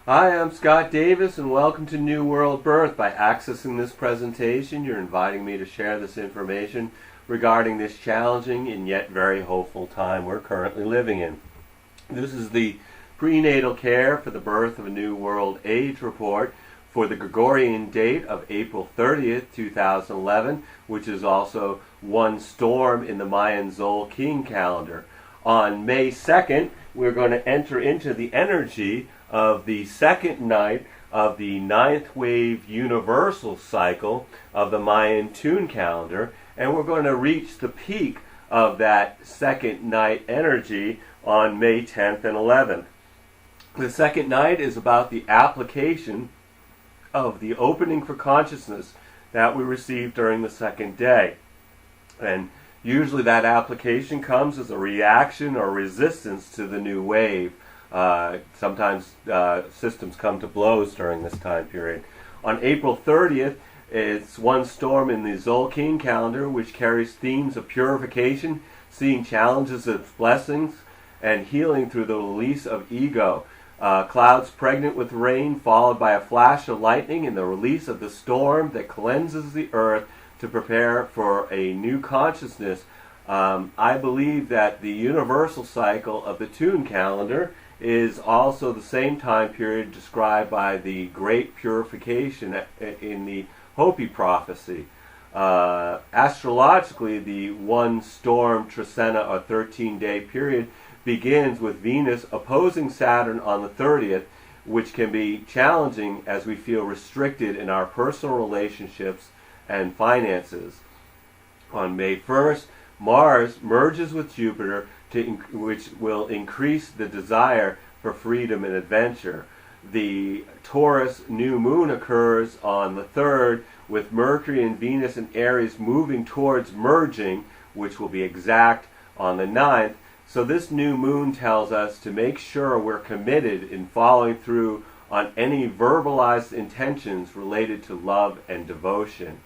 Hi, I'm Scott Davis, and welcome to New World Birth. By accessing this presentation, you're inviting me to share this information regarding this challenging and yet very hopeful time we're currently living in. This is the prenatal care for the birth of a new world age report for the Gregorian date of April 30th, 2011, which is also One Storm in the Mayan Tzolkin calendar. On May 2nd, we're going to enter into the energy of the second night of the ninth wave universal cycle of the Mayan Tun calendar, and we're going to reach the peak of that second night energy on May 10th and 11th. The second night is about the application of the opening for consciousness that we received during the second day. And usually that application comes as a reaction or resistance to the new wave. Sometimes systems come to blows during this time period. On April 30th, it's One Storm in the Tzolkin calendar, which carries themes of purification, seeing challenges as blessings, and healing through the release of ego. Clouds pregnant with rain, followed by a flash of lightning and the release of the storm that cleanses the earth to prepare for a new consciousness. I believe that the universal cycle of the Tun calendar is also the same time period described by the Great Purification in the Hopi prophecy. Astrologically, the One Storm Tzolkin, or 13-day period, begins with Venus opposing Saturn on the 30th, which can be challenging as we feel restricted in our personal relationships and finances. On May 1st, Mars merges with Jupiter, which will increase the desire for freedom and adventure. The Taurus New Moon occurs on the 3rd, with Mercury and Venus and Aries moving towards merging, which will be exact on the 9th. So this new moon tells us to make sure we're committed in following through on any verbalized intentions related to love and devotion.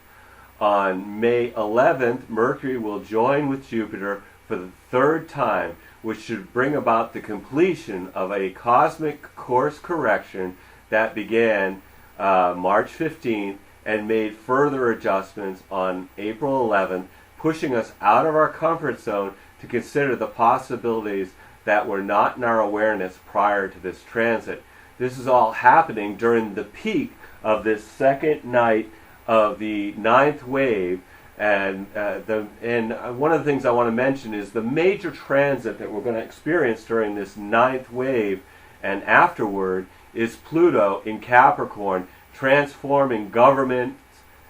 On May 11th, Mercury will join with Jupiter for the third time, which should bring about the completion of a cosmic course correction that began March 15th and made further adjustments on April 11th, pushing us out of our comfort zone to consider the possibilities that were not in our awareness prior to this transit. This is all happening during the peak of this second night of the ninth wave, and one of the things I want to mention is the major transit that we're going to experience during this ninth wave and afterward is Pluto in Capricorn, transforming governments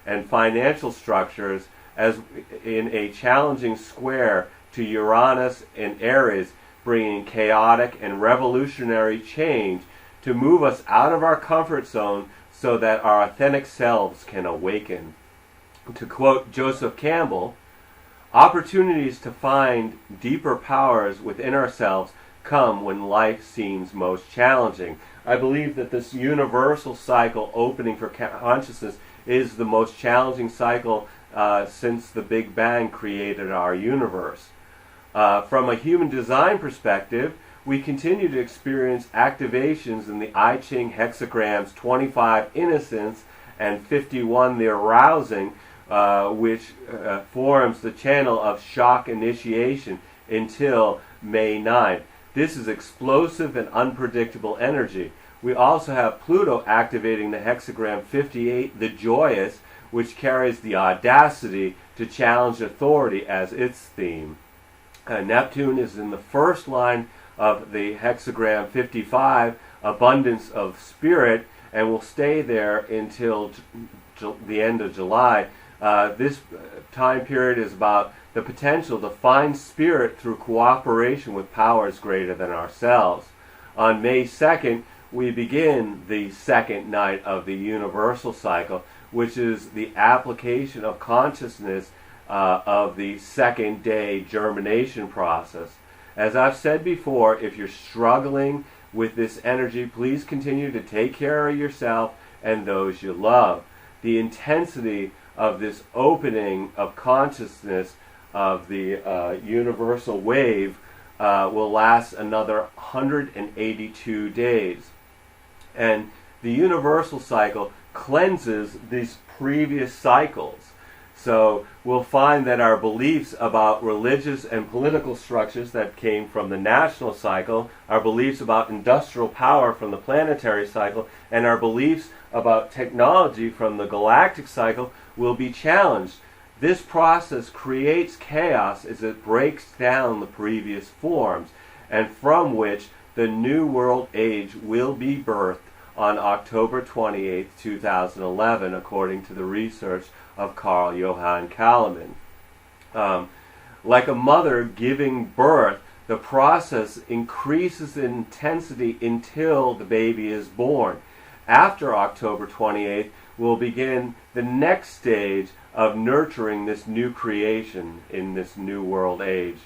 and financial structures as in a challenging square to Uranus and Aries, bringing chaotic and revolutionary change to move us out of our comfort zone so that our authentic selves can awaken. To quote Joseph Campbell, opportunities to find deeper powers within ourselves come when life seems most challenging. I believe that this universal cycle opening for consciousness is the most challenging cycle since the Big Bang created our universe. From a human design perspective, we continue to experience activations in the I Ching hexagrams 25 innocence and 51 the arousing, which forms the channel of shock initiation until May 9th. This is explosive and unpredictable energy. We also have Pluto activating the hexagram 58, the joyous, which carries the audacity to challenge authority as its theme. Neptune is in the first line of the hexagram 55, abundance of spirit, and will stay there until the end of July. This time period is about the potential to find spirit through cooperation with powers greater than ourselves. On May 2nd, we begin the second night of the universal cycle, which is the application of consciousness of the second day germination process. As I've said before, if you're struggling with this energy, please continue to take care of yourself and those you love. The intensity of this opening of consciousness of the universal wave will last another 182 days. And the universal cycle cleanses these previous cycles. So we'll find that our beliefs about religious and political structures that came from the national cycle, our beliefs about industrial power from the planetary cycle, and our beliefs about technology from the galactic cycle will be challenged. This process creates chaos as it breaks down the previous forms, and from which the New World Age will be birthed on October 28, 2011, according to the research of Carl Johann Kalaman. Like a mother giving birth, the process increases in intensity until the baby is born. After October 28th, we'll begin the next stage of nurturing this new creation in this new world age.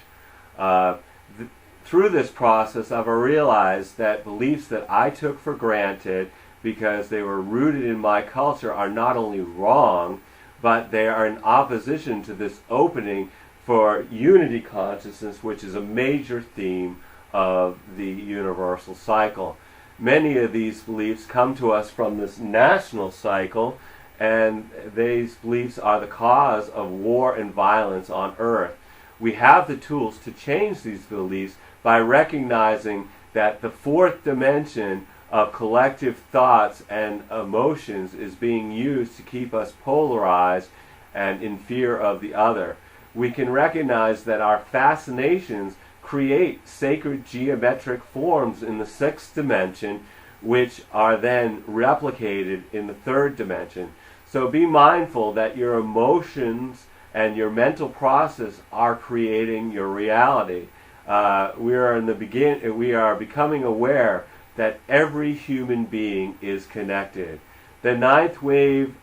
Through this process, I've realized that beliefs that I took for granted because they were rooted in my culture are not only wrong, but they are in opposition to this opening for unity consciousness, which is a major theme of the universal cycle. Many of these beliefs come to us from this national cycle, and these beliefs are the cause of war and violence on Earth. We have the tools to change these beliefs by recognizing that the fourth dimension of collective thoughts and emotions is being used to keep us polarized and in fear of the other. We can recognize that our fascinations create sacred geometric forms in the sixth dimension, which are then replicated in the third dimension. So be mindful that your emotions and your mental process are creating your reality. We are becoming aware that every human being is connected. The ninth wave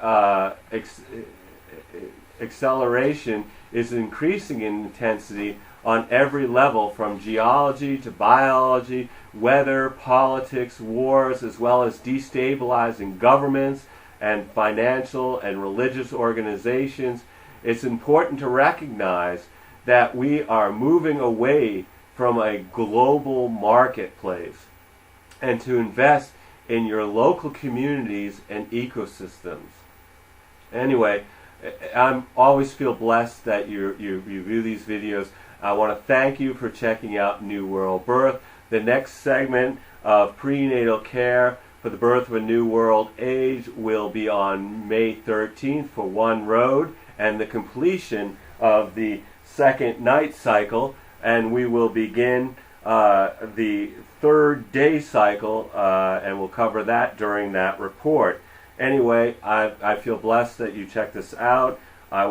acceleration is increasing in intensity on every level, from geology to biology, weather, politics, wars, as well as destabilizing governments and financial and religious organizations. It's important to recognize that we are moving away from a global marketplace and to invest in your local communities and ecosystems. Anyway, I always feel blessed that you view these videos. I want to thank you for checking out New World Birth. The next segment of prenatal care for the birth of a new world age will be on May 13th for One Road and the completion of the second night cycle, and we will begin the third day cycle, and we'll cover that during that report. Anyway, I feel blessed that you checked this out. I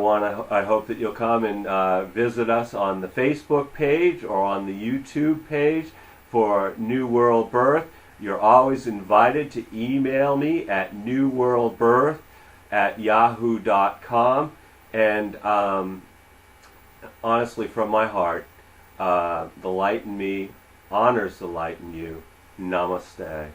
hope that you'll come and visit us on the Facebook page or on the YouTube page for New World Birth. You're always invited to email me at newworldbirth@yahoo.com. And honestly, from my heart, the light in me honors the light in you. Namaste.